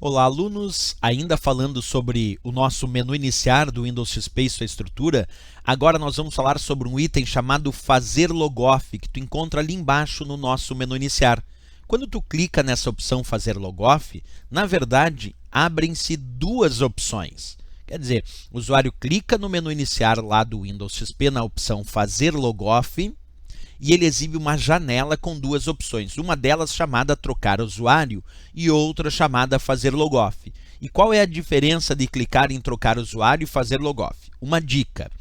Olá, alunos! Ainda falando sobre o nosso menu iniciar do Windows XP e sua estrutura, agora nós vamos falar sobre um item chamado Fazer Logoff, que tu encontra ali embaixo no nosso menu iniciar. Quando tu clica nessa opção Fazer Logoff, na verdade, abrem-se duas opções. Quer dizer, o usuário clica no menu iniciar lá do Windows XP na opção Fazer Logoff, e ele exibe uma janela com duas opções, uma delas chamada Trocar Usuário e outra chamada Fazer Logoff. E qual é a diferença de clicar em Trocar Usuário e Fazer Logoff? Uma dica,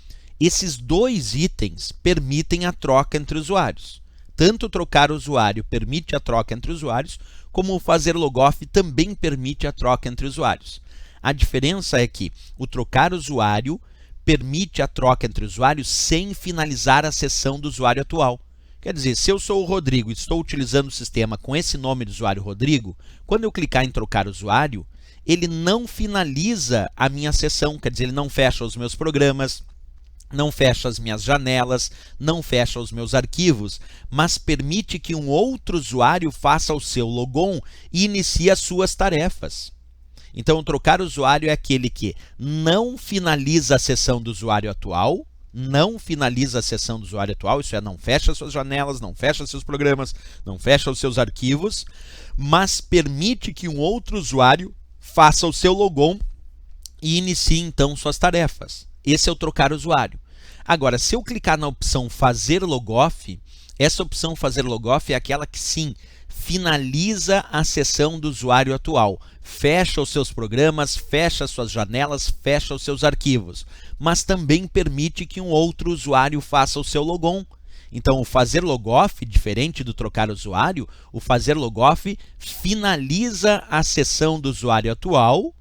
esses dois itens permitem a troca entre usuários. Tanto Trocar Usuário permite a troca entre usuários, como o Fazer Logoff também permite a troca entre usuários. A diferença é que o Trocar Usuário permite a troca entre usuários sem finalizar a sessão do usuário atual. Quer dizer, se eu sou o Rodrigo e estou utilizando o sistema com esse nome de usuário Rodrigo, quando eu clicar em trocar usuário, ele não finaliza a minha sessão, quer dizer, ele não fecha os meus programas, não fecha as minhas janelas, não fecha os meus arquivos, mas permite que um outro usuário faça o seu logon e inicie as suas tarefas. Então, trocar usuário é aquele que não finaliza a sessão do usuário atual, isso é, não fecha suas janelas, não fecha seus programas, não fecha os seus arquivos, mas permite que um outro usuário faça o seu logon e inicie então suas tarefas. Esse é o trocar usuário. Agora, se eu clicar na opção Fazer Logoff, essa opção Fazer Logoff é aquela que sim, finaliza a sessão do usuário atual, fecha os seus programas, fecha suas janelas, fecha os seus arquivos, mas também permite que um outro usuário faça o seu logon. Então, o Fazer Logoff, diferente do trocar usuário, o Fazer Logoff finaliza a sessão do usuário atual,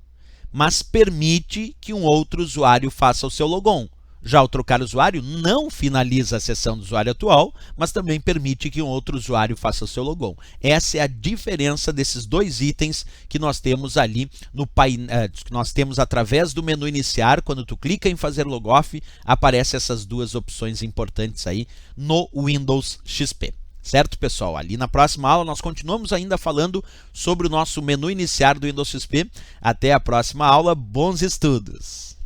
mas permite que um outro usuário faça o seu logon. Já o trocar usuário não finaliza a sessão do usuário atual, mas também permite que um outro usuário faça o seu logon. Essa é a diferença desses dois itens que nós temos ali no painel, que nós temos através do menu iniciar. Quando tu clica em Fazer Logoff, aparecem essas duas opções importantes aí no Windows XP. Certo, pessoal? Ali na próxima aula nós continuamos ainda falando sobre o nosso menu iniciar do Windows XP. Até a próxima aula. Bons estudos!